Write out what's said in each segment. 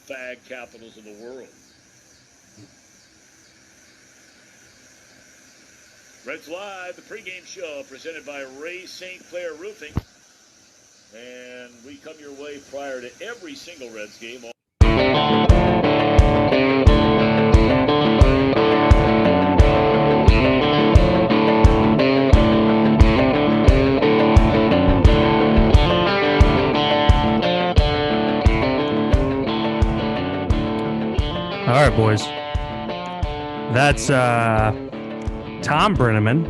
fag capitals of the world. Reds Live, the pregame show presented by Ray St. Clair Roofing. And we come your way prior to every single Reds game. All right, boys. That's Tom Brenneman,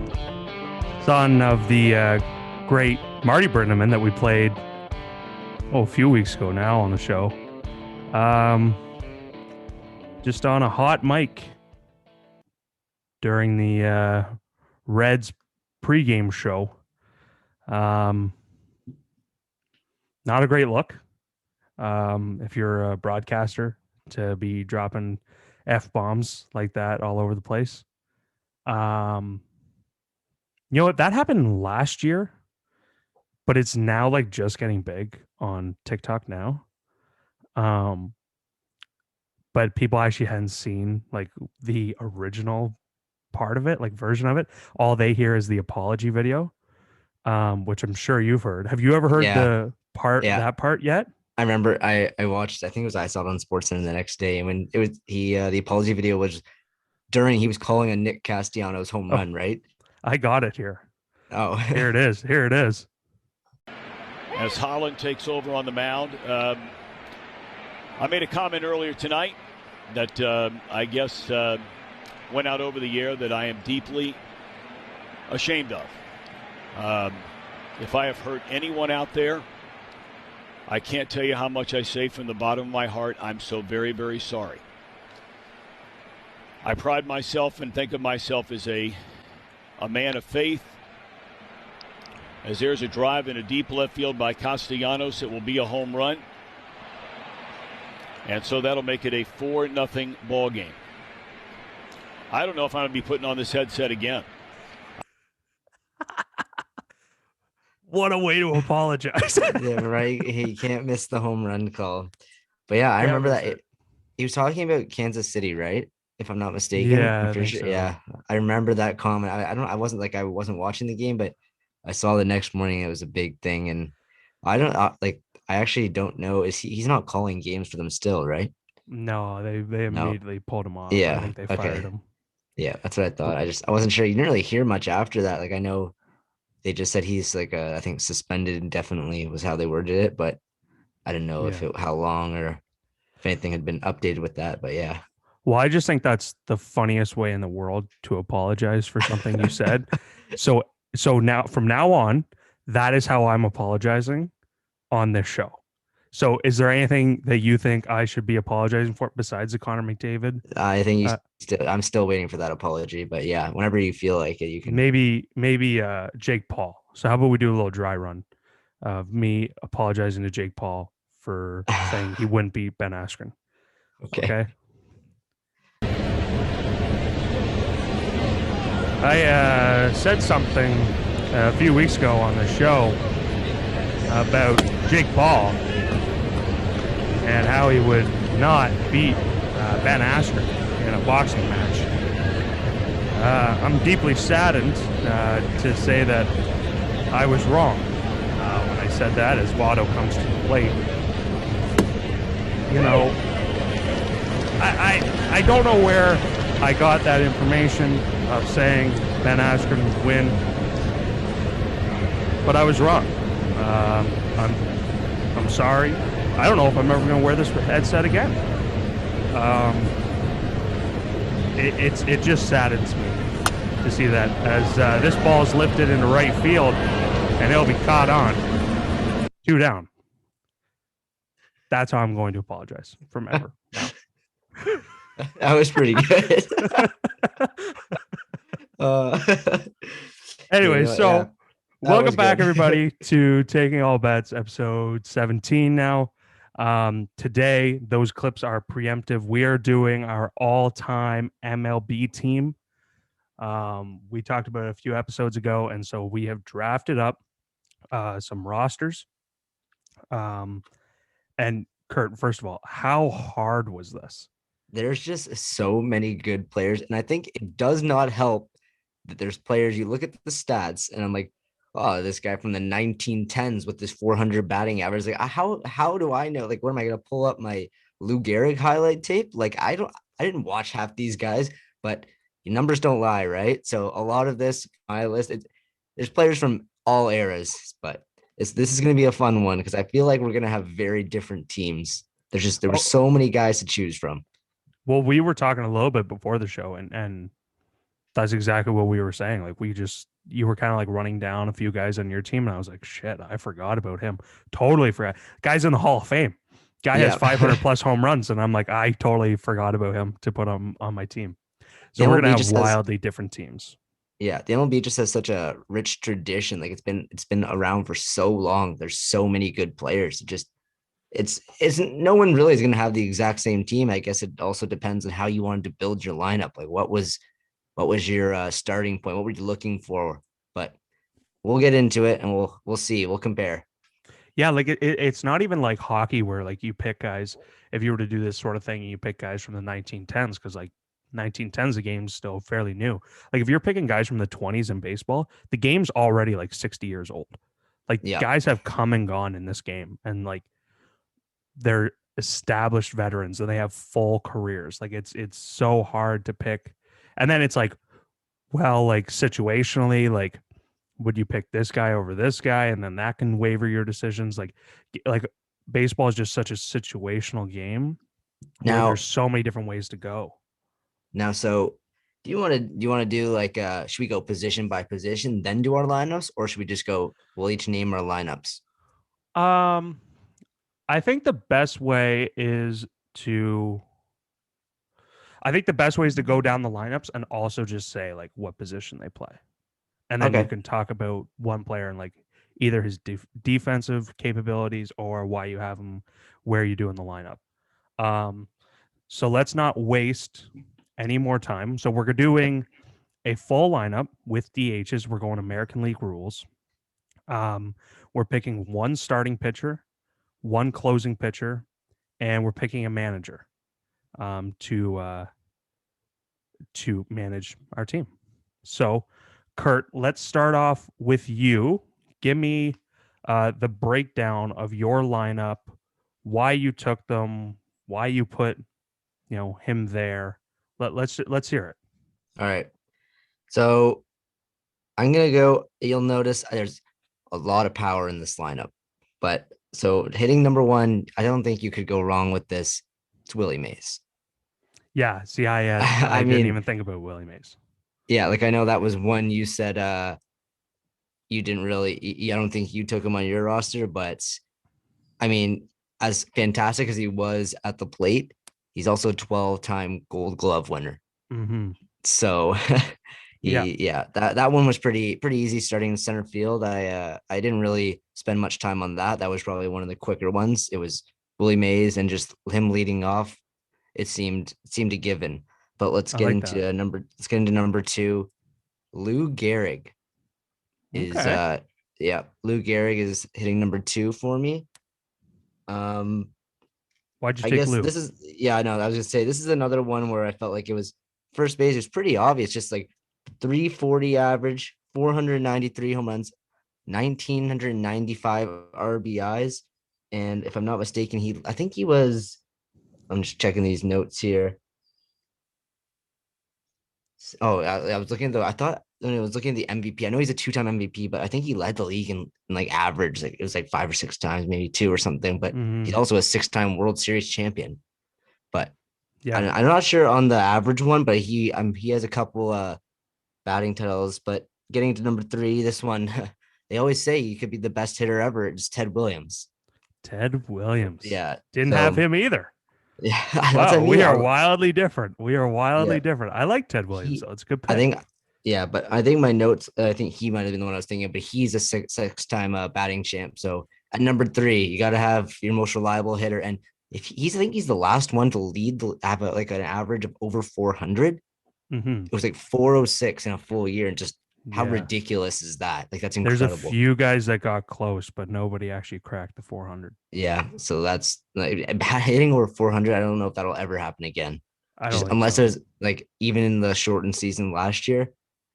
son of the great Marty Brenneman that we played a few weeks ago now on the show. Just on a hot mic during the Reds pregame show. Not a great look if you're a broadcaster to be dropping F-bombs like that all over the place. You know what? That happened last year, but it's now like just getting big on TikTok now. But people actually hadn't seen like the original part of it, like version of it. All they hear is the apology video, which I'm sure you've heard. Have you ever heard that part yet? I remember I watched, I think I saw it on SportsCenter the next day. And when it was the apology video was during, he was calling a Nick Castellanos home run, right? I got it here. Oh, here it is. Here it is. As Holland takes over on the mound, I made a comment earlier tonight that I guess went out over the air that I am deeply ashamed of. If I have hurt anyone out there, I can't tell you how much I say from the bottom of my heart. I'm so very, very sorry. I pride myself and think of myself as a man of faith. As there's a drive in a deep left field by Castellanos, it will be a home run. And so that'll make it a 4-0 ball game. I don't know if I'm going to be putting on this headset again. What a way to apologize. Yeah, right. He can't miss the home run call. But yeah, I remember that. He was talking about Kansas City, right? If I'm not mistaken. Yeah, I'm pretty sure. So. Yeah, I remember that comment. I wasn't watching the game, but I saw the next morning it was a big thing. And I actually don't know. He's not calling games for them still, right? No, they immediately pulled him off. Yeah. I think they fired him. Yeah, that's what I thought. I wasn't sure. You didn't really hear much after that. Like I know they just said he's I think suspended indefinitely was how they worded it, but I didn't know how long or if anything had been updated with that. But yeah. Well, I just think that's the funniest way in the world to apologize for something you said. So now from now on, that is how I'm apologizing on this show. So is there anything that you think I should be apologizing for besides the Connor McDavid? I think I'm still waiting for that apology, but yeah, whenever you feel like it, you can. Maybe Jake Paul. So how about we do a little dry run of me apologizing to Jake Paul for saying he wouldn't beat Ben Askren. Okay. I said something a few weeks ago on the show about Jake Paul and how he would not beat Ben Askren in a boxing match. I'm deeply saddened to say that I was wrong when I said that as Votto comes to the plate. You know, I don't know where I got that information of saying Ben Askren would win, but I was wrong. I'm sorry. I don't know if I'm ever going to wear this headset again. It just saddens me to see that as this ball is lifted into right field and it'll be caught on 2 down. That's how I'm going to apologize from ever. That was pretty good. Anyway, welcome back, everybody, to Taking All Bets, episode 17 now. Today, those clips are preemptive. We are doing our all-time MLB team. We talked about it a few episodes ago, and so we have drafted up some rosters. And Kurt, first of all, how hard was this? There's just so many good players, and I think it does not help that there's players you look at the stats, and I'm like, oh, this guy from the 1910s with this 400 batting average. Like, how do I know? Like, what am I gonna pull up my Lou Gehrig highlight tape? Like, I didn't watch half these guys, but your numbers don't lie, right? So a lot of this my list, there's players from all eras, but this is gonna be a fun one because I feel like we're gonna have very different teams. There were Oh, so many guys to choose from. well, we were talking a little bit before the show, and that's exactly what we were saying. Like you were kind of like running down a few guys on your team, and I was like, shit, I forgot about him. Totally forgot. Guy's in the Hall of Fame. Guy has Yeah. 500 plus home runs, and I'm like, I totally forgot about him to put him on my team. The So we're gonna MLB have just has wildly different teams. yeah, the MLB just has such a rich tradition. Like it's been around for so long. There's so many good players. It's no one really is gonna have the exact same team. I guess it also depends on how you wanted to build your lineup. Like what was your starting point? What were you looking for? But we'll get into it and we'll see. We'll compare. Yeah, like it's not even like hockey where like you pick guys. If you were to do this sort of thing, you pick guys from the 1910s because like 1910s, the game's still fairly new. Like if you're picking guys from the 20s in baseball, the game's already like 60 years old. Like Yeah. guys have come and gone in this game, and like they're established veterans and they have full careers. Like it's so hard to pick. And then it's like, well, like situationally, like would you pick this guy over this guy, and then that can waver your decisions. Like baseball is just such a situational game where there's Now so many different ways to go. so do you want to do like should we go position by position, then do our lineups, or should we just go we'll each name our lineups? um I think the best way is to I think the best way is to go down the lineups and also just say like what position they play. And then you Okay. can talk about one player and like either his defensive capabilities or why you have him where you do in the lineup. Um, so let's not waste any more time. So we're doing a full lineup with DHs. We're going American League rules. Um, we're picking one starting pitcher, one closing pitcher, and we're picking a manager um, to uh, to manage our team. So, Kurt, let's start off with you. Give me the breakdown of your lineup, why you took them, why you put him there. Let's hear it. All right. So I'm gonna go. You'll notice there's a lot of power in this lineup, but so hitting number one, I don't think you could go wrong with this. It's Willie Mays. Yeah, see, I I didn't mean, even think about Willie Mays. yeah, like I know that was one you said you didn't really. I don't think you took him on your roster, but I mean, as fantastic as he was at the plate, he's also a 12-time Gold Glove winner. Mm-hmm. So Yeah. that one was pretty easy starting in center field. I didn't really spend much time on that. That was probably one of the quicker ones. It was Willie Mays and just him leading off. It seemed a given. But I like that. let's get into number two. Lou Gehrig is Okay. Lou Gehrig is hitting number two for me. Um Why'd you I take guess Lou? this is yeah, I know. I was gonna say this is another one where I felt like it was first base was pretty obvious, just like 340 average, 493 home runs, 1995 RBIs. And if I'm not mistaken, I think he was, I'm just checking these notes here. Oh, I was looking though. I thought when I was looking at the MVP, I know he's a two-time MVP, but I think he led the league in like average. Like it was like 5 or 6 times, maybe two or something. But he's Mm-hmm. also a six-time World Series champion. But Yeah. I'm not sure on the average one, but he has a couple batting titles. But getting to number three, this one, they always say you could be the best hitter ever. It's Ted Williams. Ted Williams. Yeah. Didn't have So him either. yeah, that's what I Wow, mean. we are wildly different. We are Yeah, wildly different. I like Ted Williams, he, so it's a good I pick. think, yeah, but I think my notes, I think he might have been the one I was thinking, but he's a six-time batting champ. So at number three, you got to have your most reliable hitter. And if I think he's the last one to have like an average of over 400. Mm-hmm. It was like 406 in a full year, and just How Yeah. ridiculous is that? Like, that's There's a incredible. few guys that got close, but nobody actually cracked the 400. Yeah. So that's like hitting over 400. I don't know if that'll ever happen again. I don't Just think unless so. there's like, even in the shortened season last year,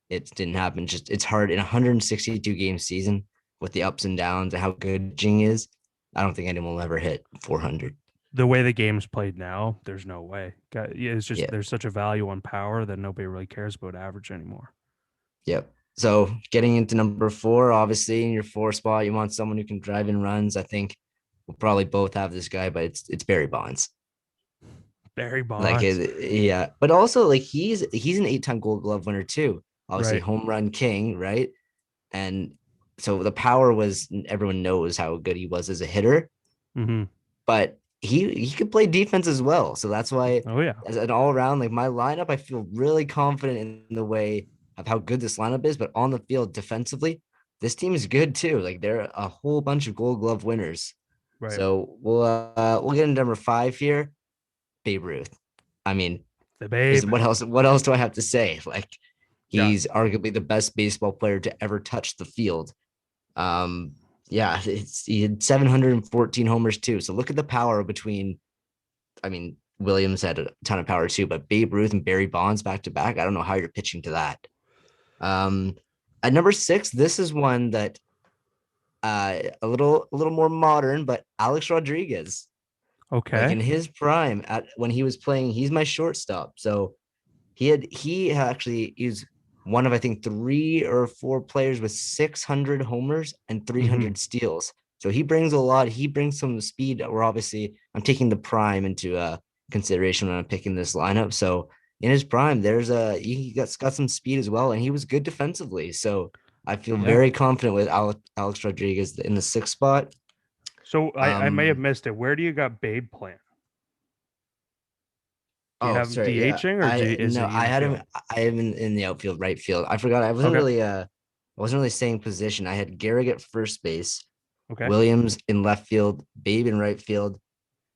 it didn't happen. Just it's hard in a 162 game season with the ups and downs and how good Jing is. I don't think anyone will ever hit 400. The way the game's played now, there's no way. It's just Yeah. there's such a value on power that nobody really cares about average anymore. Yep. So getting into number 4, obviously in your 4 spot, you want someone who can drive in runs. I think we'll probably both have this guy, but it's Barry Bonds. Barry Like Bonds. yeah, but also like he's an 8-time Gold Glove winner too. Obviously, Right. home run king, right? And so the power was, everyone knows how good he was as a hitter, Mm-hmm. but he could play defense as well. So that's why, Oh yeah. as an all around, like my lineup, I feel really confident in the way of how good this lineup is. But on the field defensively, this team is good too. Like they're a whole bunch of Gold Glove winners. Right. So we'll get into number 5 here, Babe Ruth. I mean, The is babe. what else do I have to say? Like Yeah. he's arguably the best baseball player to ever touch the field. Um, yeah, he had 714 homers too. So look at the power between. I mean, Williams had a ton of power too, but Babe Ruth and Barry Bonds back to back. I don't know how you're pitching to that. Um, at number 6, this is one that a little more modern, but Alex Rodriguez, like Okay. in his prime, at when he was playing, he's my shortstop. So he actually is one of, I think, 3 or 4 players with 600 homers and Mm-hmm. 300 steals. So he brings a lot. He brings some speed. We're obviously, I'm taking the prime into consideration when I'm picking this lineup. So in his prime, he got some speed as well, and he was good defensively. So I feel Yeah. very confident with Alex Rodriguez in the 6th spot. So I may have Um, missed it. Where do you got Babe playing? Do you oh, have him sorry. Yeah, DHing or is no, he in the field? I have him in the outfield, right field. I forgot. Okay. I wasn't really saying position. I had Garrick at first base, Okay. Williams in left field, Babe in right field.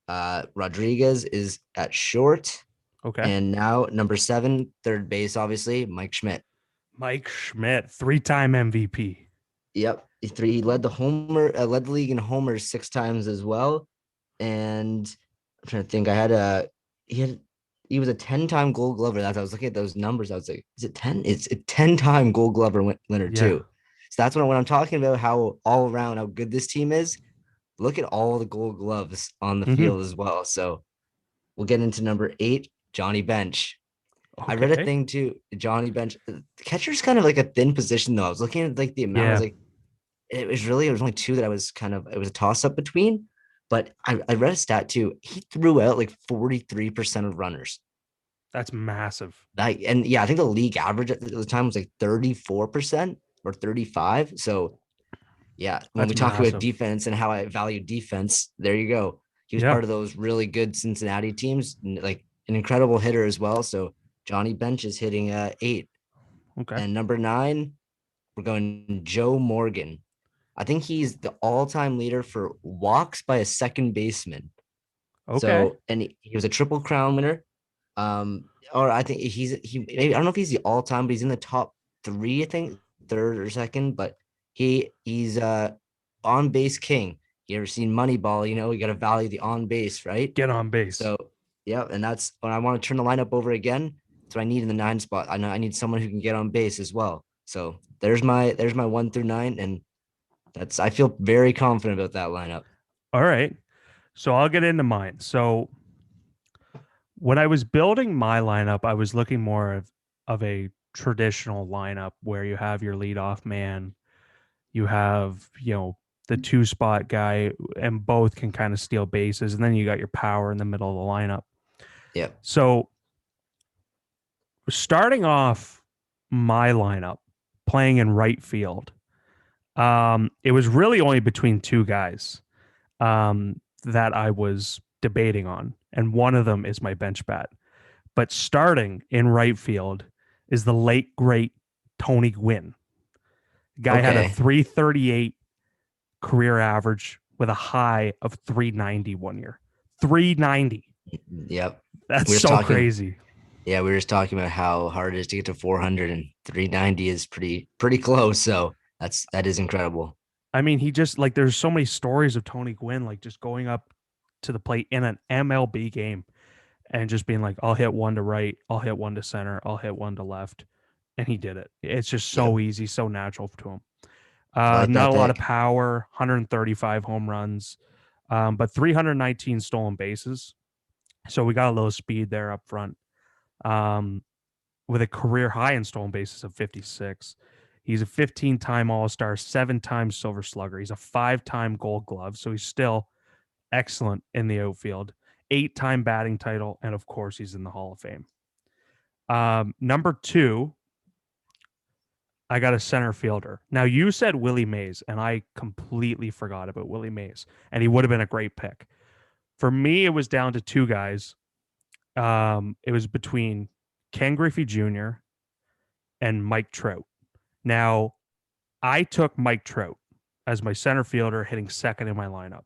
Rodriguez is at short, Okay. and now number 7, third base, obviously Mike Schmidt. Mike Schmidt, 3-time MVP. Yep, he led the league in homers 6 times as well. And I'm trying to think. He had he was a 10-time Gold Glover. That I was looking at those numbers. I was like, is it 10? It's a 10-time Gold Glover winner Yeah. too. So that's when I'm talking about how all around how good this team is. Look at all the Gold Gloves on the Mm-hmm. field as well. So we'll get into number 8, Johnny Bench. I read a Okay. thing too, Johnny Bench. Catcher's kind of like a thin position though. I was looking at like the amount. I was Yeah. like, it was only 2 that it was a toss up between. But I read a stat too. He threw out like 43% of runners. That's massive. And yeah, I think the league average at the time was like 34% or 35. So yeah, when That's we talk about massive. defense and how I value defense, there you go. He was Yeah. part of those really good Cincinnati teams, like an incredible hitter as well. So Johnny Bench is hitting 8. Okay. And number 9, we're going Joe Morgan. I think he's the all-time leader for walks by a second baseman. Okay. So, and he was a Triple Crown winner. Or I think maybe, I don't know if he's the all-time, but he's in the top 3, I think, third or second. But he's on base king. You ever seen Moneyball? You got to value the on base, right? Get on base. So, yeah, and that's when I want to turn the lineup over again. That's what I need in the 9 spot. I know I need someone who can get on base as well. So there's my 1 through 9, and I feel very confident about that lineup. All right. So I'll get into mine. So when I was building my lineup, I was looking more of a traditional lineup where you have your leadoff man, you have, the 2-spot guy, and both can kind of steal bases, and then you got your power in the middle of the lineup. Yeah. So starting off my lineup, playing in right field, it was really only between 2 guys that I was debating on, and one of them is my bench bat. But starting in right field is the late great Tony Gwynn. Guy had a Okay. 338 career average with a high of 390 one year. 390. Yep. That's We're so talking crazy. Yeah, we were just talking about how hard it is to get to 400, and 390 is pretty close. So that is incredible. I mean, he just like there's so many stories of Tony Gwynn like just going up to the plate in an MLB game and just being like, I'll hit one to right, I'll hit one to center, I'll hit one to left. And he did it. It's just Yep. so easy, so natural to him. I like Not that a lot of pick. power, 135 home runs, but 319 stolen bases. So we got a little speed there up front. Um, with a career high in stolen bases of 56. He's a 15-time All-Star, 7-time Silver Slugger. He's a 5-time Gold Glove, so he's still excellent in the outfield. 8-time batting title, and of course, he's in the Hall of Fame. Number 2, I got a center fielder. Now, you said Willie Mays, and I completely forgot about Willie Mays, and he would have been a great pick. For me, it was down to 2 guys. It was between Ken Griffey Jr. and Mike Trout. Now, I took Mike Trout as my center fielder, hitting second in my lineup.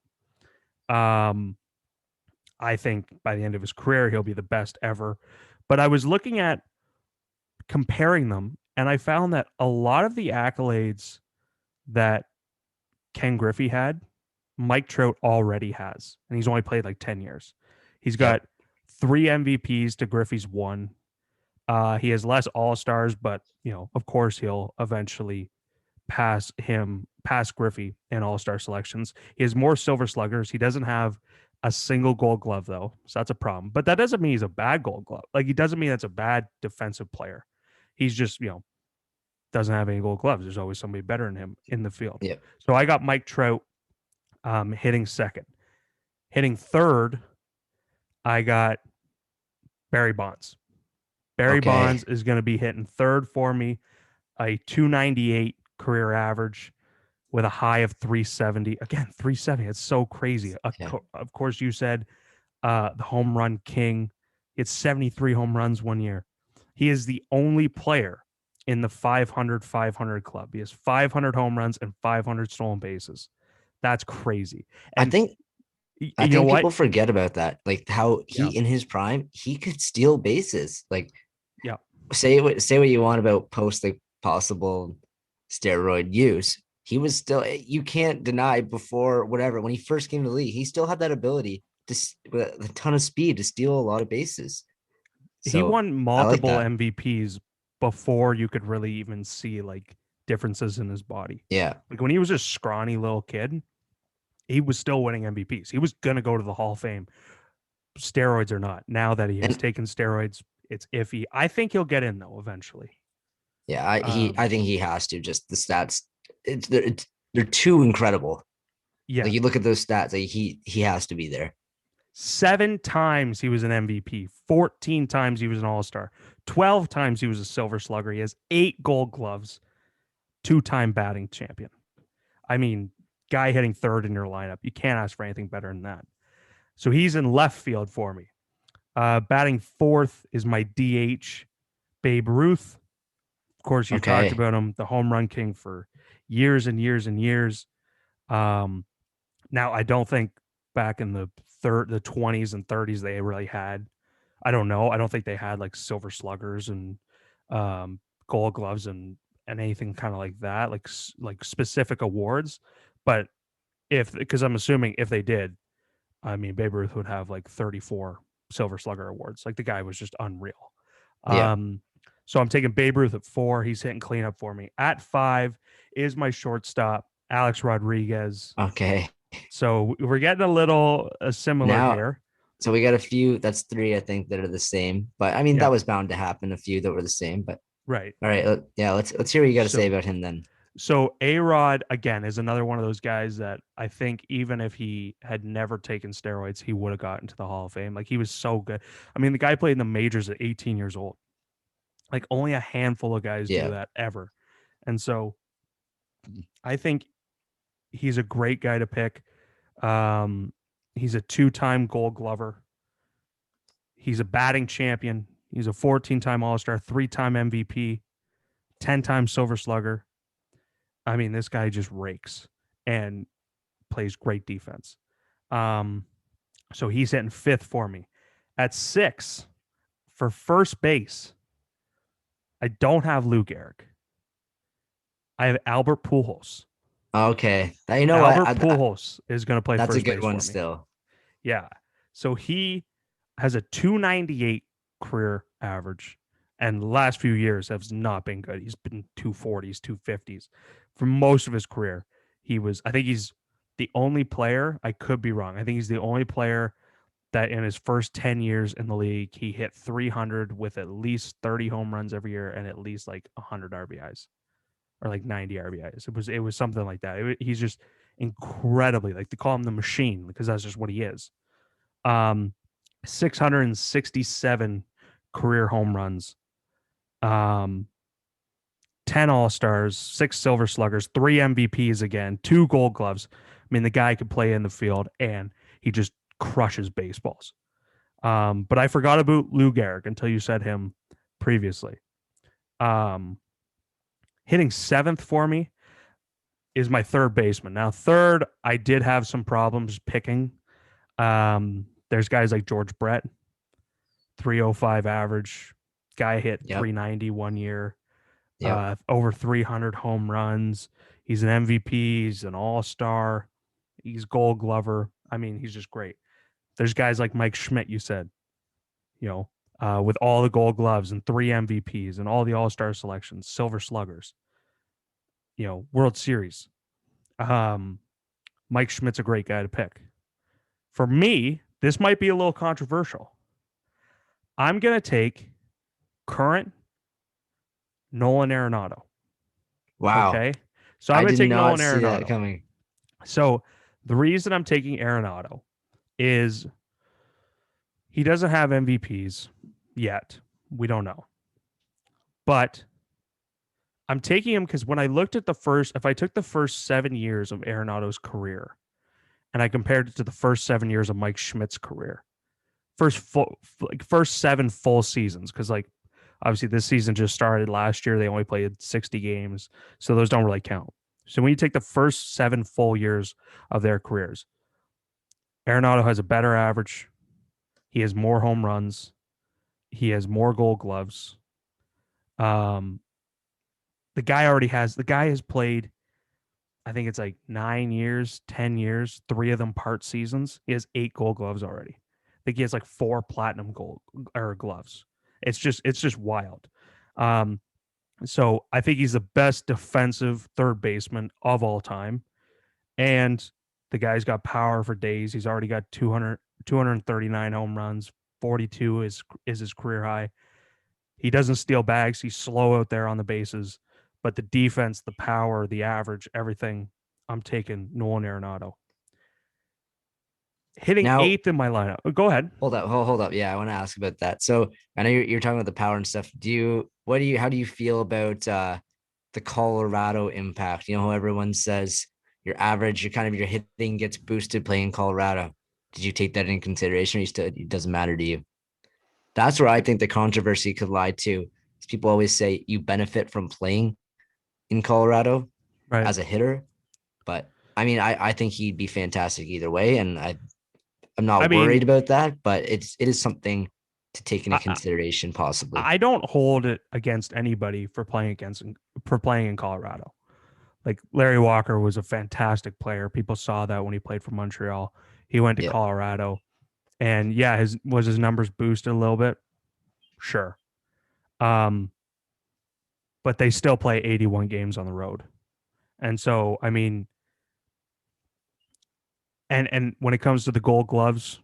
I think by the end of his career, he'll be the best ever. But I was looking at comparing them, and I found that a lot of the accolades that Ken Griffey had, Mike Trout already has, and he's only played like 10 years. He's got Yep. 3 MVPs to Griffey's 1. He has less All-Stars, but, of course, he'll eventually pass Griffey in All-Star selections. He has more Silver Sluggers. He doesn't have a single Gold Glove, though, so that's a problem. But that doesn't mean he's a bad Gold Glove. Like, he doesn't mean that's a bad defensive player. He's just, doesn't have any Gold Gloves. There's always somebody better than him in the field. Yep. So I got Mike Trout hitting second. Hitting third, I got Barry Bonds. Barry Okay. Bonds is going to be hitting third for me, a 298 career average with a high of 370. Again, 370. It's so crazy. Yeah. Of course, you said the home run king. It's 73 home runs one year. He is the only player in the 500 club. He has 500 home runs and 500 stolen bases. That's crazy. I And think you I know think what? people forget about that. Like how Yeah. he in his prime, he could steal bases. Like Yeah. say what you want about post like possible steroid use. He was still, you can't deny before whatever when he first came to the league, he still had that ability to with a ton of speed to steal a lot of bases. He So won I like multiple that. MVPs before you could really even see like differences in his body. Yeah. Like when he was a scrawny little kid, he was still winning MVPs. He was going to go to the Hall of Fame, steroids or not. Now that he has And taken steroids, it's iffy. I think he'll get in though eventually. yeah, Um, I think he has to. Just the stats, they're too incredible. yeah, Like you look at those stats, like he has to be there. 7 times he was an MVP, 14 times he was an All-Star, 12 times he was a Silver Slugger. He has 8 Gold Gloves, 2-time batting champion. I mean, guy hitting third in your lineup. You can't ask for anything better than that. So he's in left field for me. Batting fourth is my DH, Babe Ruth. Of course, you talked Okay. about him, the home run king for years and years and years. Now, I don't think back in the 20s and 30s they really had. I don't know. I don't think they had like Silver Sluggers and Gold Gloves and anything kind of like that, like specific awards. But because I'm assuming if they did, I mean, Babe Ruth would have like 34 Silver Slugger awards. Like the guy was just unreal. Yeah. Um, so I'm taking Babe Ruth at 4. He's hitting cleanup for me. At 5 is my shortstop, Alex Rodriguez. Okay. So we're getting a little similar Now, here. so we got a few. That's 3, I think, that are the same. But I mean, Yeah, that was bound to happen. A few that were the same. But right. all right, yeah. Let's hear what you got to say So about him then. so A-Rod again is another one of those guys that I think even if he had never taken steroids, he would have gotten to the Hall of Fame. Like he was so good. I mean, the guy played in the majors at 18 years old. Like only a handful of guys do Yeah. that ever. And so I think he's a great guy to pick. He's a 2-time Gold Glover. He's a batting champion. He's a 14-time All-Star, 3-time MVP, 10-time Silver Slugger. I mean, this guy just rakes and plays great defense. So he's hitting 5th for me. At 6, For first base, I don't have Lou Gehrig. I have Albert Pujols. Okay. You know what? Albert Pujols is going to play That's a first good base one for me. still. Yeah. So he has a 298 career average, and the last few years has not been good. He's been 240s, 250s for most of his career. I think he's the only player, I could be wrong. I think he's the only player that in his first 10 years in the league, he hit 300 with at least 30 home runs every year and at least like 100 RBIs or like 90 RBIs. It was something like that. He's just incredibly, like, they call him the machine because that's just what he is. 667 career home runs, 10 All-Stars, 6 Silver Sluggers, 3 MVPs again, 2 Gold Gloves. I mean, the guy could play in the field and he just crushes baseballs. But I forgot about Lou Gehrig until you said him previously. Hitting 7th for me is my third baseman. Now, third, I did have some problems picking. There's guys like George Brett, 305 average. Guy hit 390 one year. Over 300 home runs. He's an MVP. He's an all-star. He's Gold Glover. I mean, he's just great. There's guys like Mike Schmidt, you said, with all the Gold Gloves and 3 MVPs and all the all-star selections, Silver Sluggers, World Series. Mike Schmidt's a great guy to pick. For me, this might be a little controversial. I'm going to take current Nolan Arenado. Wow. Okay. So I'm going to take Nolan Arenado. That coming. So the reason I'm taking Arenado is he doesn't have MVPs yet. We don't know. But I'm taking him because when I looked at if I took the first 7 years of Arenado's career and I compared it to the first 7 years of Mike Schmidt's career, first 7 full seasons, because like obviously this season just started last year. They only played 60 games, so those don't really count. So when you take the first 7 full years of their careers, Arenado has a better average. He has more home runs. He has more Gold Gloves. The guy has played, I think it's like 9 years, 10 years, 3 of them part seasons. He has 8 Gold Gloves already. I think he has like 4 platinum gold or gloves. It's just wild. So I think he's the best defensive third baseman of all time. And the guy's got power for days. He's already got 239 home runs. 42 is his career high. He doesn't steal bags. He's slow out there on the bases. But the defense, the power, the average, everything, I'm taking Nolan Arenado. Hitting now, 8th in my lineup. Go ahead. Hold up. Yeah, I want to ask about that. So I know you're talking about the power and stuff. How do you feel about the Colorado impact? How everyone says your hitting gets boosted playing Colorado. Did you take that in consideration? Or it doesn't matter to you? That's where I think the controversy could lie too. People always say you benefit from playing in Colorado as a hitter, but I mean, I think he'd be fantastic either way, and I'm not worried about that. But it is something to take into consideration, possibly. I don't hold it against anybody for playing in Colorado. Like Larry Walker was a fantastic player. People saw that when he played for Montreal. He went to Colorado, and his numbers boosted a little bit? Sure. But they still play 81 games on the road. And so, I mean, and when it comes to the Gold Gloves,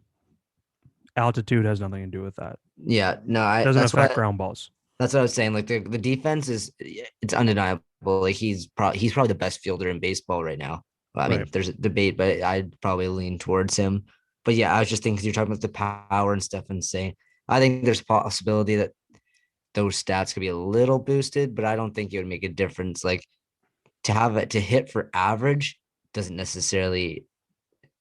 altitude has nothing to do with that. Yeah, no, it doesn't affect ground balls. That's what I was saying. Like the defense it's undeniable. Like he's probably the best fielder in baseball right now. Well, I mean, there's a debate, but I'd probably lean towards him. But yeah, I was just thinking, 'cause you're talking about the power and stuff and saying, I think there's a possibility that those stats could be a little boosted, but I don't think it would make a difference. Like to hit for average doesn't necessarily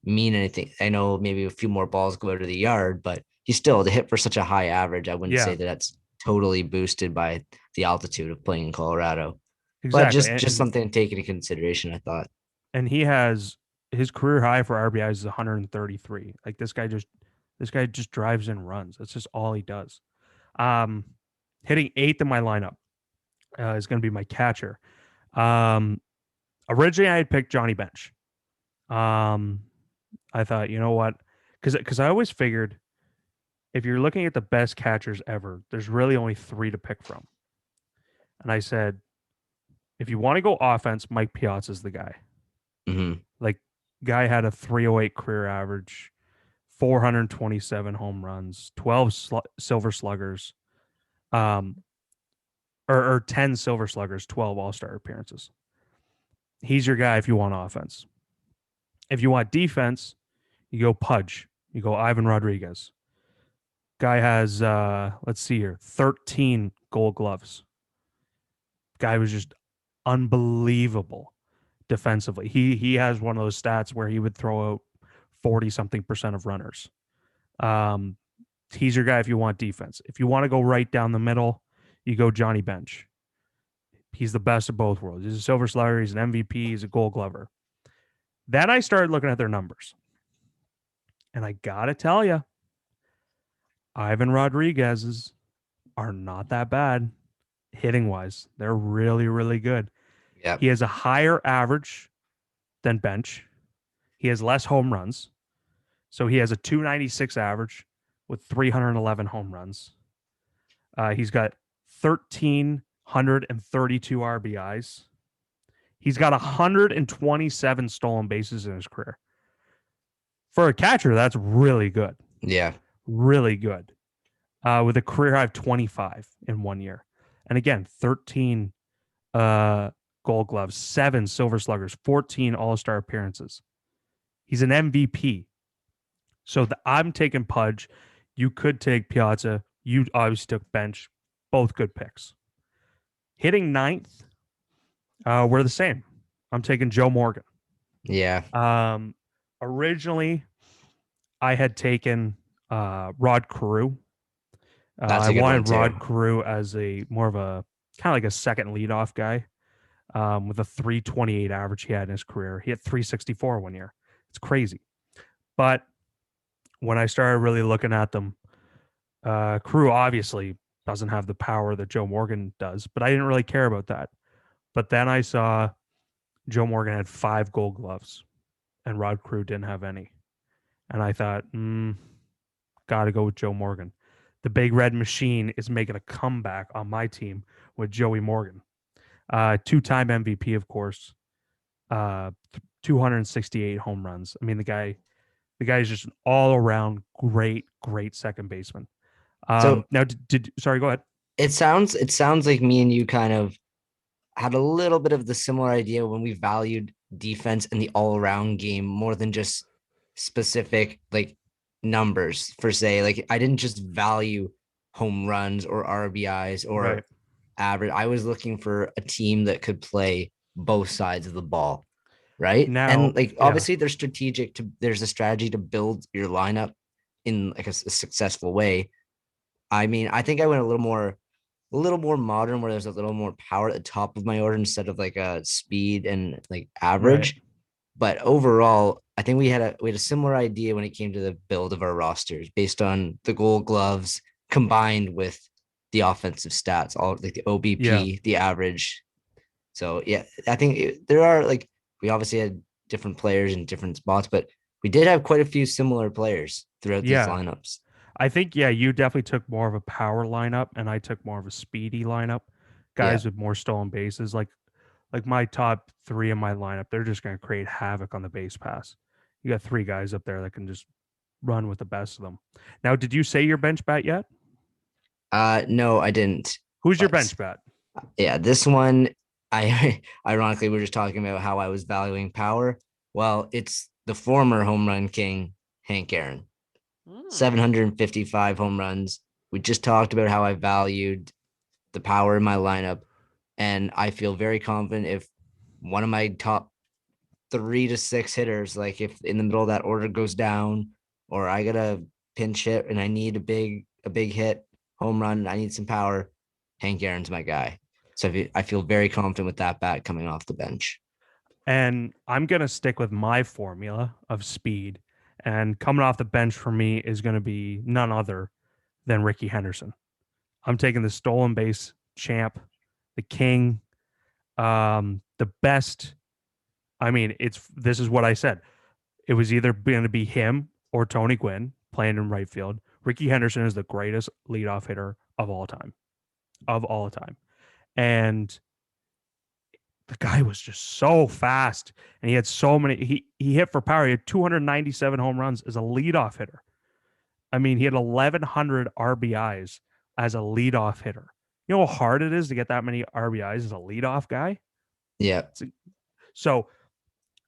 mean anything. I know maybe a few more balls go out of the yard, but to hit for such a high average, I wouldn't say that that's totally boosted by the altitude of playing in Colorado. Exactly. But just something to take into consideration, I thought. And he has his career high for RBIs is 133. Like this guy just drives in runs. That's just all he does. Hitting 8th in my lineup is going to be my catcher. Originally, I had picked Johnny Bench. I thought, you know what? Because I always figured if you're looking at the best catchers ever, there's really only 3 to pick from. And I said, if you want to go offense, Mike Piazza's the guy. Mm-hmm. Like, guy had a 308 career average, 427 home runs, 12 silver sluggers, or 10 silver sluggers, 12 all-star appearances. He's your guy if you want offense. If you want defense, you go Pudge. You go Ivan Rodriguez. Guy has, let's see here, 13 gold gloves. Guy was just unbelievable defensively. He has one of those stats where he would throw out 40-something% of runners. He's your guy if you want defense. If you want to go right down the middle, you go Johnny Bench. He's the best of both worlds. He's a silver slugger. He's an MVP. He's a gold glover. Then I started looking at their numbers. And I got to tell you, Ivan Rodriguez's are not that bad hitting wise. They're really, really good. Yeah. He has a higher average than Bench. He has less home runs. So he has a 296 average with 311 home runs. He's got 1,332 RBIs. He's got 127 stolen bases in his career. For a catcher, that's really good. Yeah. Really good. With a career high of 25 in 1 year. And again, 13 gold gloves, 7 silver sluggers, 14 all-star appearances. He's an MVP. So I'm taking Pudge. You could take Piazza. You obviously took Bench. Both good picks. Hitting 9th, we're the same. I'm taking Joe Morgan. Yeah. Originally, I had taken Rod Carew. That's I a good wanted one, Rod too. Carew as a more of a kind of like a second leadoff guy with a 328 average he had in his career. He had 364 1 year. It's crazy. But when I started really looking at them, Carew obviously doesn't have the power that Joe Morgan does, but I didn't really care about that. But then I saw Joe Morgan had 5 gold gloves and Rod Carew didn't have any. And I thought, got to go with Joe Morgan. The Big Red Machine is making a comeback on my team with Joey Morgan. 2-time MVP, of course. 268 home runs. I mean, the guy is just an all-around great second baseman. So Now, sorry, go ahead. it sounds like me and you kind of had a little bit of the similar idea when we valued defense and the all-around game more than just specific like numbers per se. Like I didn't just value home runs or RBIs or average. I was looking for a team that could play both sides of the ball, right? Now, and like obviously there's a strategy to build your lineup in like a successful way. I mean, I think I went a little more modern where there's a little more power at the top of my order instead of like a speed and like average. Right. But overall, I think we had a similar idea when it came to the build of our rosters based on the gold gloves combined with the offensive stats, all like the OBP, the average. So yeah, I think there are like, we obviously had different players in different spots, but we did have quite a few similar players throughout these lineups. I think, you definitely took more of a power lineup and I took more of a speedy lineup. Guys with more stolen bases. Like my top 3 in my lineup, they're just going to create havoc on the base pass. You got 3 guys up there that can just run with the best of them. Now, did you say your bench bat yet? No, I didn't. Who's your bench bat? Yeah, this one, ironically, we were just talking about how I was valuing power. Well, it's the former home run king, Hank Aaron. 755 home runs. We just talked about how I valued the power in my lineup. And I feel very confident if one of my top 3 to 6 hitters, like if in the middle of that order goes down, or I got a pinch hit and I need a big hit, home run, I need some power, Hank Aaron's my guy. So I feel very confident with that bat coming off the bench. And I'm going to stick with my formula of speed. And coming off the bench for me is going to be none other than Ricky Henderson. I'm taking the stolen base champ, the king, the best. I mean, this is what I said. It was either going to be him or Tony Gwynn playing in right field. Ricky Henderson is the greatest leadoff hitter of all time, and the guy was just so fast, and he had so many. He hit for power. He had 297 home runs as a leadoff hitter. I mean, he had 1,100 RBIs as a leadoff hitter. You know how hard it is to get that many RBIs as a leadoff guy? Yeah. So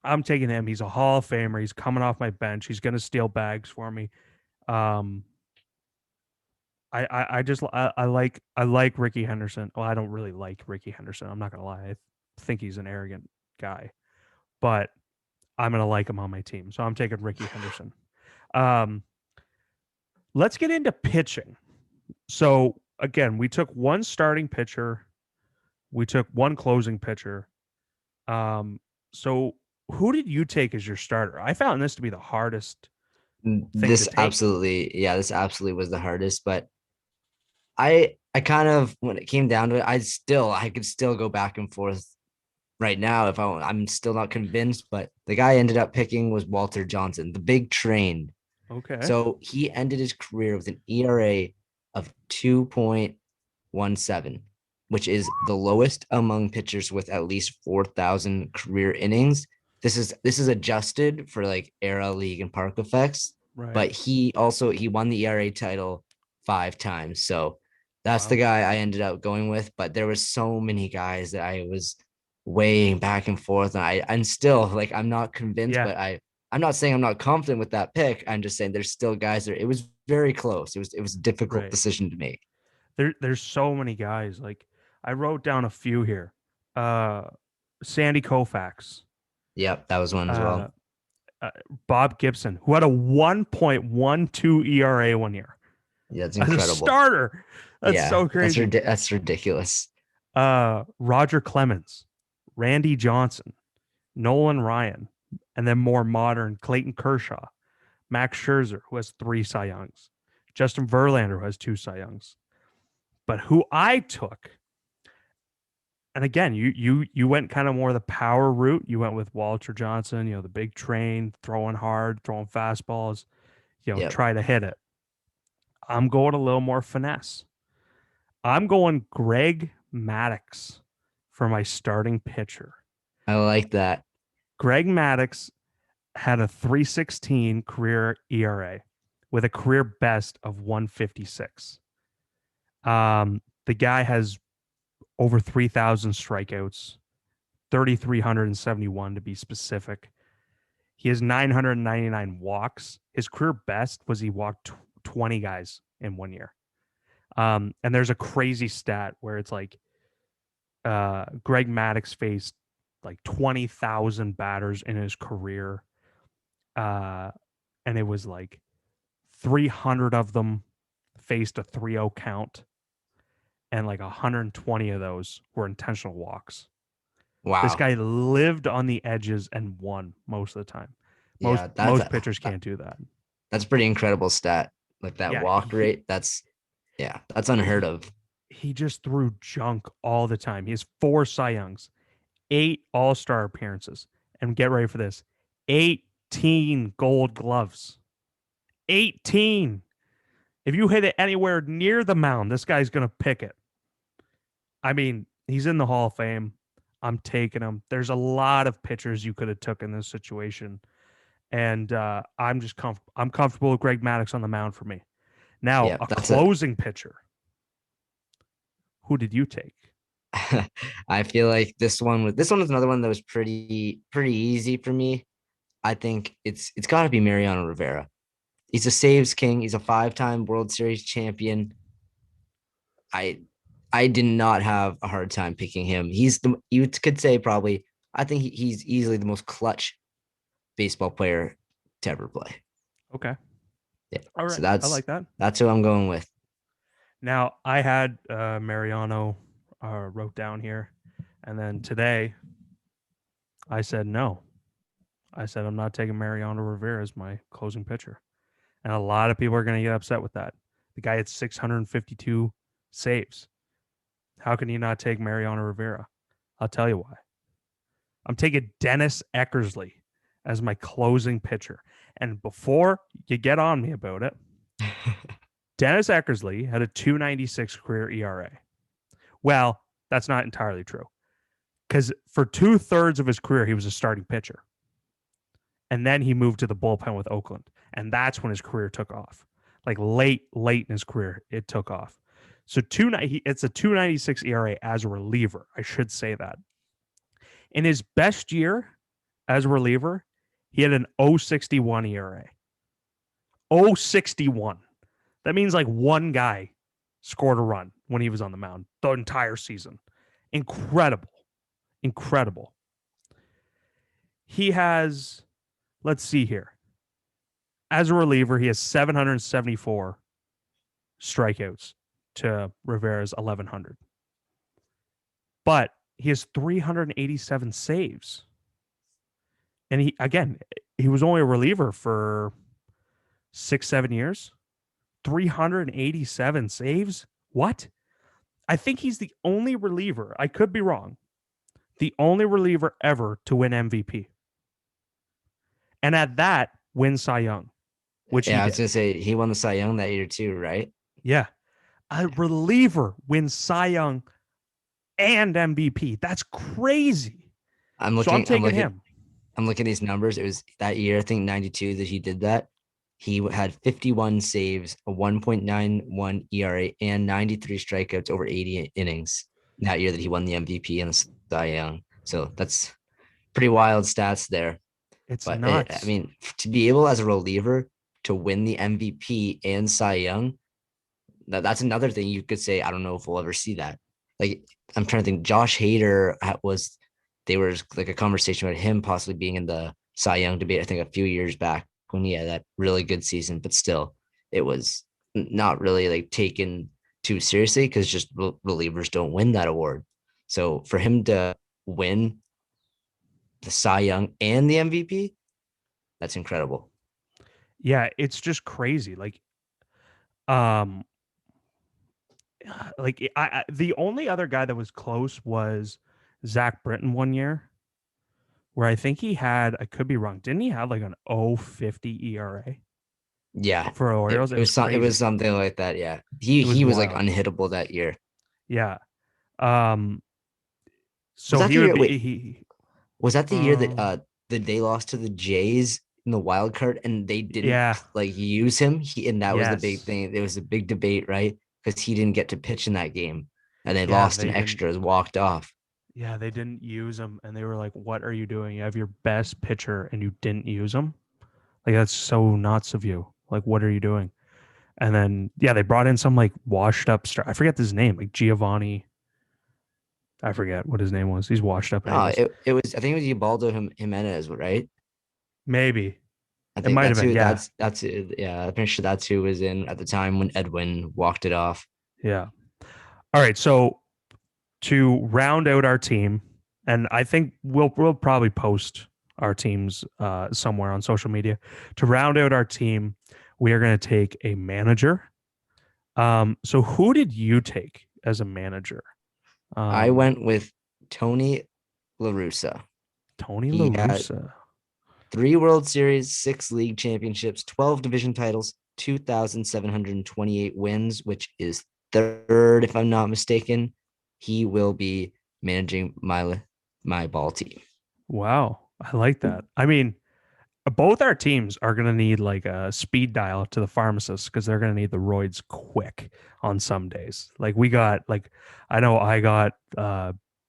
I'm taking him. He's a Hall of Famer. He's coming off my bench. He's going to steal bags for me. I like Ricky Henderson. Well, I don't really like Ricky Henderson. I'm not going to lie. I think he's an arrogant guy, but I'm going to like him on my team. So I'm taking Ricky Henderson. Let's get into pitching. So again, we took one starting pitcher, we took one closing pitcher. So who did you take as your starter? I found this to be the hardest thing This to take. absolutely, yeah, this absolutely was the hardest, but I kind of, when it came down to it, I could still go back and forth right now if I'm still not convinced, but the guy I ended up picking was Walter Johnson, the big train. Okay. So he ended his career with an ERA of 2.17, which is the lowest among pitchers with at least 4,000 career innings. This is adjusted for like era, league, and park effects. Right. But he won the ERA title 5 times. So that's the guy I ended up going with. But there was so many guys that I was weighing back and forth, and I'm still like, I'm not convinced, but I'm not saying I'm not confident with that pick. I'm just saying there's still guys there. It was very close. It was a difficult decision to make. There's so many guys. Like, I wrote down a few here. Sandy Koufax. Yep, that was one as well. Bob Gibson, who had a 1.12 ERA one year. Yeah, that's incredible. As a starter. That's so crazy. That's ridiculous. Roger Clemens, Randy Johnson, Nolan Ryan, and then more modern Clayton Kershaw, Max Scherzer, who has 3 Cy Youngs, Justin Verlander, who has 2 Cy Youngs. But who I took, and again, you went kind of more the power route. You went with Walter Johnson, the big train, throwing hard, throwing fastballs, try to hit it. I'm going a little more finesse. I'm going Greg Maddux for my starting pitcher. I like that. Greg Maddux had a 3.16 career ERA with a career best of 156. The guy has over 3,000 strikeouts, 3,371 to be specific. He has 999 walks. His career best was he walked 20 guys in 1 year. And there's a crazy stat where it's like Greg Maddux faced like 20,000 batters in his career. And it was like 300 of them faced a 3-0 count. And like 120 of those were intentional walks. Wow. This guy lived on the edges and won most of the time. Most pitchers can't do that. That's a pretty incredible stat. Like that walk rate, that's unheard of. He just threw junk all the time. He has 4 Cy Youngs, 8 All-Star appearances, and get ready for this, 18 Gold Gloves. 18. If you hit it anywhere near the mound, this guy's going to pick it. I mean, he's in the Hall of Fame. I'm taking him. There's a lot of pitchers you could have took in this situation. And I'm just I'm comfortable with Greg Maddux on the mound for me. Now, a closing pitcher. Who did you take? I feel like this one was another one that was pretty easy for me. I think it's got to be Mariano Rivera. He's a saves king. He's a 5-time World Series champion. I did not have a hard time picking him. You could say probably, I think he's easily the most clutch baseball player to ever play. Okay. Yeah. All right. So I like that. That's who I'm going with. Now, I had Mariano wrote down here. And then today, I said no. I said I'm not taking Mariano Rivera as my closing pitcher. And a lot of people are going to get upset with that. The guy had 652 saves. How can you not take Mariano Rivera? I'll tell you why. I'm taking Dennis Eckersley as my closing pitcher. And before you get on me about it, Dennis Eckersley had a 2.96 career ERA. Well, that's not entirely true because for 2/3 of his career, he was a starting pitcher. And then he moved to the bullpen with Oakland. And that's when his career took off. Like late in his career, it took off. So it's a 2.96 ERA as a reliever. I should say that. In his best year as a reliever, he had an 0.61 ERA. 0.61. That means like one guy scored a run when he was on the mound the entire season. Incredible. Incredible. He has, let's see here. As a reliever, he has 774 strikeouts to Rivera's 1,100. But he has 387 saves. And he was only a reliever for 6-7 years. 387 saves? What? I think he's the only reliever, I could be wrong, the only reliever ever to win MVP. And at that, win Cy Young, which I was going to say, he won the Cy Young that year too, right? Yeah. A reliever wins Cy Young and MVP. That's crazy. I'm taking him. I'm looking at these numbers. It was that year, I think 92, that he did that. He had 51 saves, a 1.91 ERA, and 93 strikeouts over 80 innings that year that he won the MVP and the Cy Young. So that's pretty wild stats there. It's nuts. To be able as a reliever to win the MVP and Cy Young, that's another thing you could say. I don't know if we'll ever see that. Like, I'm trying to think. Josh Hader they were like a conversation about him possibly being in the Cy Young debate, I think a few years back when he had that really good season, but still it was not really like taken too seriously because just relievers don't win that award. So for him to win the Cy Young and the MVP, that's incredible. Yeah, it's just crazy. The only other guy that was close was Zach Britton one year, where I think he had, I could be wrong, didn't he have like an 0.50 ERA? Yeah, for Orioles, it was something like that. Yeah, he was like unhittable that year. Yeah. So he would be. Was that the year that they lost to the Jays in the wild card and they didn't use him? Was the big thing. There was a big debate, right? Because he didn't get to pitch in that game, and they lost in extras, walked off. Yeah, they didn't use him, and they were like, "What are you doing? You have your best pitcher, and you didn't use him. Like, that's so nuts of you. Like, what are you doing?" And then they brought in some like washed up star. I forget his name, like Giovanni. I forget what his name was. He's washed up. I think it was Ubaldo Jimenez, right? Maybe. I think it might have been. That's I'm pretty sure that's who was in at the time when Edwin walked it off. Yeah. All right. So to round out our team, and I think we'll probably post our teams somewhere on social media. To round out our team, we are going to take a manager. So who did you take as a manager? I went with Tony La Russa. Tony La Russa. 3 World Series, 6 league championships, 12 division titles, 2,728 wins, which is 3rd, if I'm not mistaken. He will be managing my ball team. Wow. I like that. I mean, both our teams are going to need like a speed dial to the pharmacist because they're going to need the roids quick on some days. Like I know I got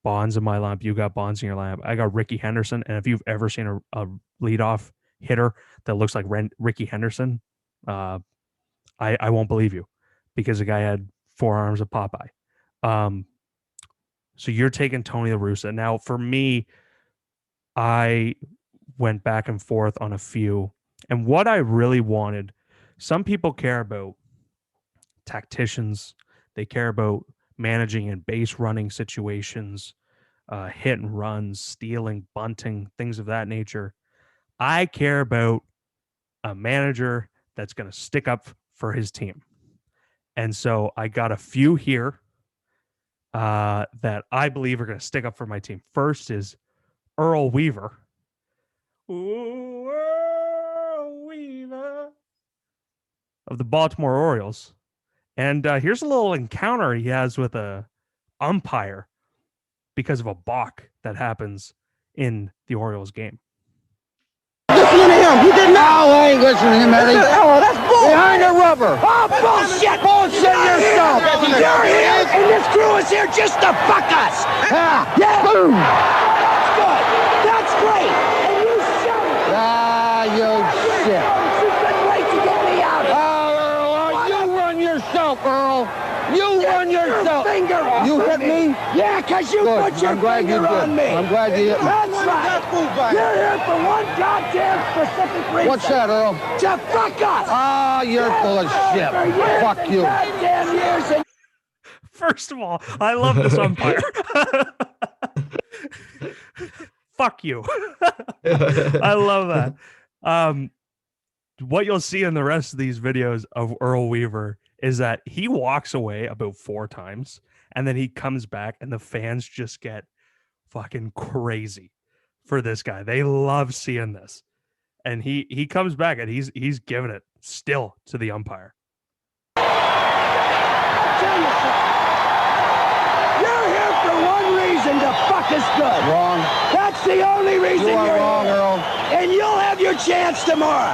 Bonds in my lineup. You got Bonds in your lineup. I got Ricky Henderson. And if you've ever seen a leadoff hitter that looks like Ricky Henderson, I won't believe you because the guy had 4 arms of Popeye. So you're taking Tony La Russa. Now for me, I went back and forth on a few. And what I really wanted, some people care about tacticians. They care about managing in base running situations, hit and runs, stealing, bunting, things of that nature. I care about a manager that's going to stick up for his team. And so I got a few here that I believe are going to stick up for my team. First is Earl Weaver. Ooh, Earl Weaver of the Baltimore Orioles. And here's a little encounter he has with a umpire because of a balk that happens in the Orioles game. Listening to him. You did not. No, I ain't listening to him, Eddie. Oh, that's bull. Behind the rubber. Oh, bullshit. Bullshit yourself. You're here, and this crew is here just to fuck us. Yeah. Boom. That's good. That's great. And you shut it. Ah, you shit. You couldn't wait to get me out. Oh, Earl, you run yourself, Earl. You run yourself. You hit me? Yeah, because you put your finger on me. I'm glad you hit me. That's right. You're here for one goddamn specific reason. What's that, Earl? To fuck us. Ah, you're full of shit. Fuck you. Goddamn years. First of all, I love this umpire. Fuck you. I love that. What you'll see in the rest of these videos of Earl Weaver is that he walks away about 4 times and then he comes back and the fans just get fucking crazy for this guy. They love seeing this. And he comes back and he's giving it still to the umpire. Tell you something. You're here for one reason, to fuck us good. Wrong. That's the only reason you're wrong, Earl. And you'll have your chance tomorrow.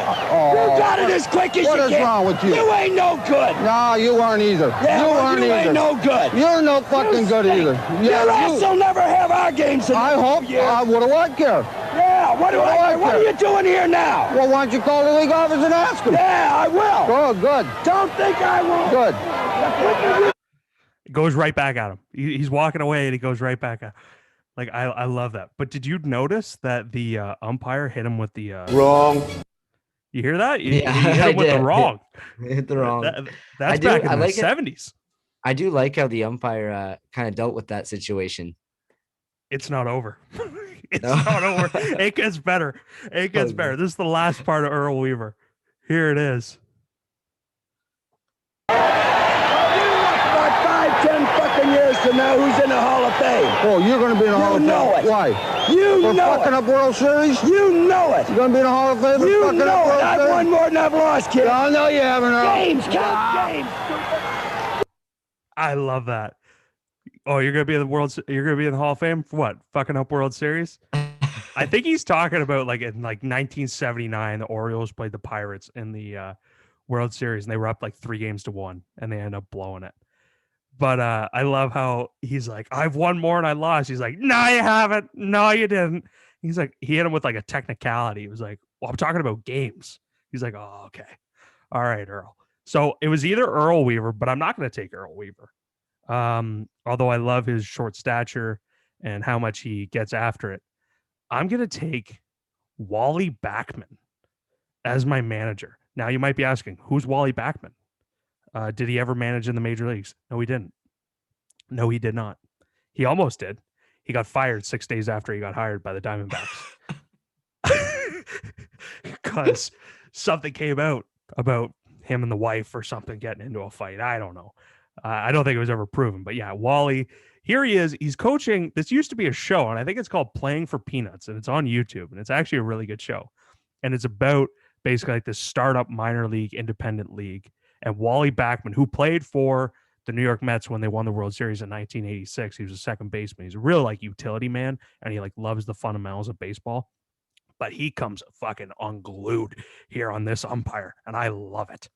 You got it as quick as you can. What is wrong with you? You ain't no good. No, you aren't either. Yeah, you ain't no good. You're no fucking good either. Yeah, your ass will never have our games in I hope. What do I care? Yeah, what do I care? What are you doing here now? Well, why don't you call the league office and ask him? Yeah, I will. Oh, good. Don't think I won't. Good. It goes right back at him. He's walking away and he goes right back at him. Like, I love that. But did you notice that the umpire hit him with the wrong? You hear that? He hit him with the wrong. Hit the wrong. That's back in the 70s. I do like how the umpire kind of dealt with that situation. It's not over. It's not over. It gets better. It gets better. This is the last part of Earl Weaver. Here it is. 10 fucking years from now, who's in the Hall of Fame? Oh, you're going to be in the Hall of Fame. You know it. Why? You know it. For fucking up World Series? You know it. You're going to be in the Hall of Fame for fucking up World Series? I've won more than I've lost, kid. I know you haven't. Games, count games. I love that. Oh, you're going to be in the You're going to be in the Hall of Fame for what? Fucking up World Series? I think he's talking about like in 1979, the Orioles played the Pirates in the World Series, and they were up like 3-1, and they ended up blowing it. But I love how he's like, I've won more and I lost. He's like, no, you haven't. No, you didn't. He's like, he hit him with like a technicality. He was like, well, I'm talking about games. He's like, oh, okay. All right, Earl. So it was either Earl Weaver, but I'm not going to take Earl Weaver. Although I love his short stature and how much he gets after it. I'm going to take Wally Backman as my manager. Now you might be asking, who's Wally Backman? Did he ever manage in the major leagues? No, he didn't. No, he did not. He almost did. He got fired 6 days after he got hired by the Diamondbacks. Because something came out about him and the wife or something getting into a fight. I don't know. I don't think it was ever proven. But yeah, Wally, here he is. He's coaching. This used to be a show, and I think it's called Playing for Peanuts, and it's on YouTube, and it's actually a really good show. And it's about basically like this startup minor league, independent league. And Wally Backman, who played for the New York Mets when they won the World Series in 1986, he was a second baseman. He's a real like utility man, and he like loves the fundamentals of baseball. But he comes fucking unglued here on this umpire, and I love it.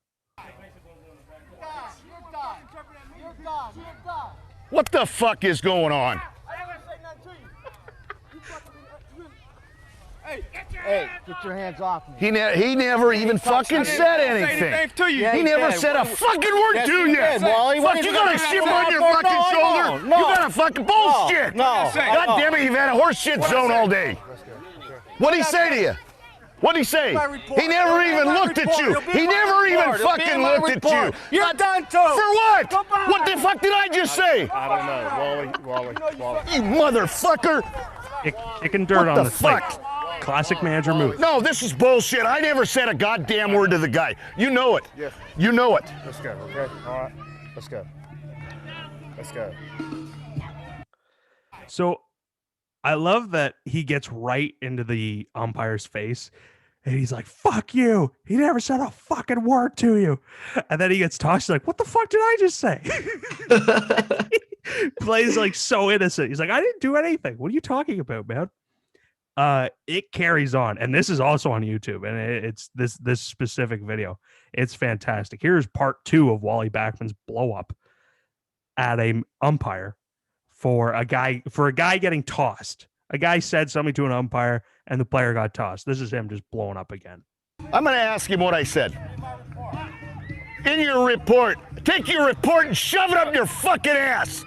What the fuck is going on? Hey, get your hands off me. He never even fucking said anything. To you. He never said a fucking word to you. Fuck, you got a chip on your fucking shoulder? You got a fucking bullshit. No. God damn it, you've had a horse shit zone all day. What'd he say to you? What'd he say? He never even looked at you. He never even fucking looked at you. You're done too. For what? What the fuck did I just say? I don't know. Wally. You motherfucker. Kicking dirt on the fuck? slate. Classic manager move. No, this is bullshit. I never said a goddamn word to the guy. You know it. Yes. You know it. Let's go, okay? All right. Let's go. Let's go. So I love that he gets right into the umpire's face and he's like, fuck you. He never said a fucking word to you. And then he gets tossed. He's like, what the fuck did I just say? Plays like so innocent. He's like, I didn't do anything. What are you talking about, man? It carries on. And this is also on YouTube. And it's this specific video. It's fantastic. Here's part 2 of Wally Backman's blow up at a umpire for a guy getting tossed. A guy said something to an umpire and the player got tossed. This is him just blowing up again. I'm going to ask him what I said. In your report, take your report and shove it up your fucking ass.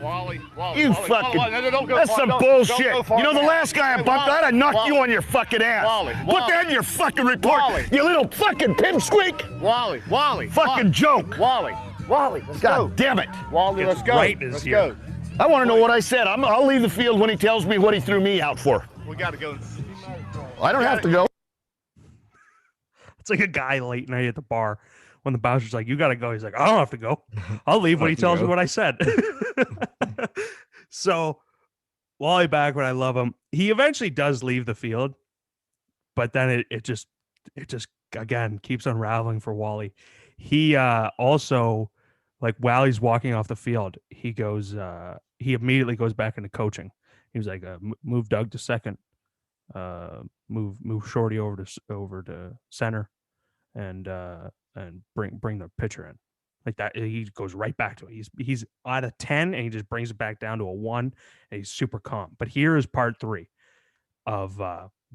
Wally, you Wally, fucking, don't go that's far, some don't bullshit. go far, You know the man. last guy I bumped, I'd have knocked you on your fucking ass. Put that in your fucking report, you little fucking pipsqueak. Wally. Fucking joke. Wally, let's go. God damn it. Wally, let's go. Let's go. I want to know what I said. I'll leave the field when he tells me what he threw me out for. We got to go. I don't have to go. It's like a guy late night at the bar when the bouncer's like, you got to go. He's like, I don't have to go. I'll leave when he tells me what I said. So Wally Backman, I love him. He eventually does leave the field, but then it just again keeps unraveling for Wally. He also, like, while he's walking off the field, he immediately goes back into coaching. He was like, move Doug to second, move Shorty over to center, and bring the pitcher in. Like that, he goes right back to it. He's at a 10 and he just brings it back down to a 1, and he's super calm. But here is part 3 of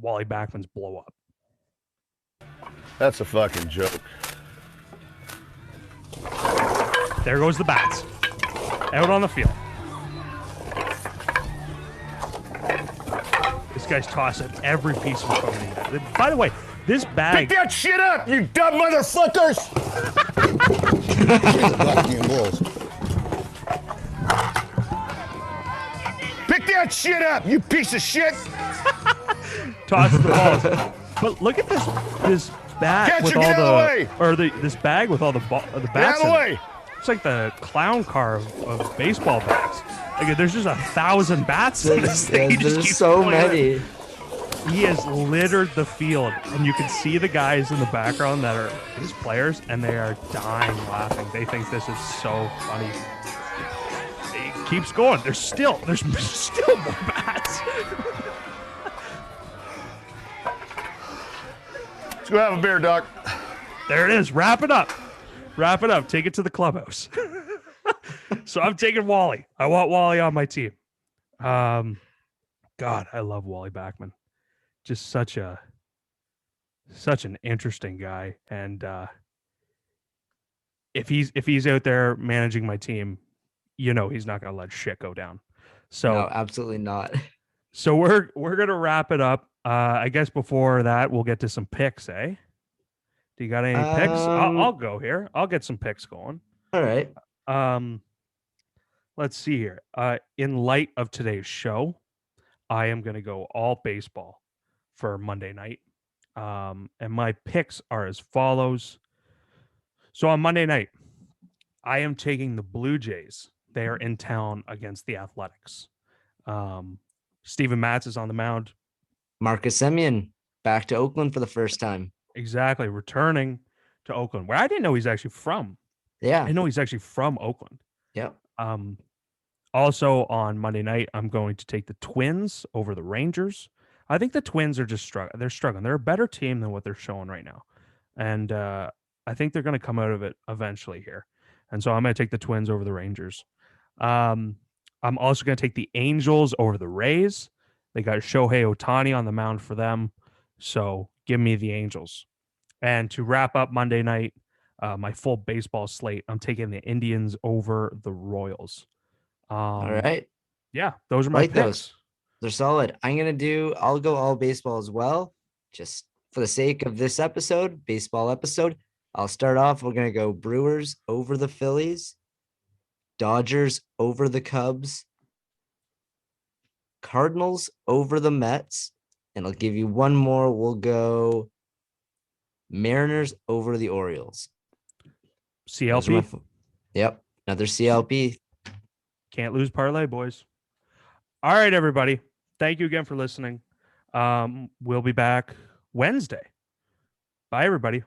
Wally Backman's blow up. That's a fucking joke. There goes the bats out on the field. This guy's tossing every piece of equipment. By the way, this bag. Pick that shit up, you dumb motherfuckers! Pick that shit up, you piece of shit! Tosses the balls. But look at this bag Catcher, with all get out of the way! this bag with all the Get bats out of the in it. way! It's like the clown car of baseball bats. Like, there's just 1,000 bats in this thing. He just There's keeps so playing many. it. He has littered the field, and you can see the guys in the background that are his players, and they are dying laughing. They think this is so funny. It keeps going. There's still more bats. Let's go have a beer, Doc. There it is. Wrap it up. Take it to the clubhouse. So I'm taking Wally. I want Wally on my team. God, I love Wally Backman. Just such an interesting guy. And if he's out there managing my team, he's not going to let shit go down. So No, absolutely not. So we're going to wrap it up. I guess before that, we'll get to some picks, eh? Do you got any picks? I'll go here. I'll get some picks going. All right. Let's see here. In light of today's show, I am going to go all baseball for Monday night. And my picks are as follows. So on Monday night, I am taking the Blue Jays. They are in town against the Athletics. Steven Matz is on the mound. Marcus Semien back to Oakland for the first time. Exactly. Returning to Oakland, where I didn't know he's actually from. Yeah. I know he's actually from Oakland. Yep. Also on Monday night, I'm going to take the Twins over the Rangers. I think the Twins are just struggling. They're struggling. They're a better team than what they're showing right now. And I think they're going to come out of it eventually here. And so I'm going to take the Twins over the Rangers. I'm also going to take the Angels over the Rays. They got Shohei Ohtani on the mound for them. So give me the Angels. And to wrap up Monday night, my full baseball slate, I'm taking the Indians over the Royals. All right. Yeah, those are my picks. Those. They're solid. I'll go all baseball as well. Just for the sake of this baseball episode, I'll start off. We're going to go Brewers over the Phillies, Dodgers over the Cubs, Cardinals over the Mets, and I'll give you one more. We'll go Mariners over the Orioles. CLP. Yep. Another CLP. Can't lose parlay, boys. All right, everybody. Thank you again for listening. We'll be back Wednesday. Bye, everybody.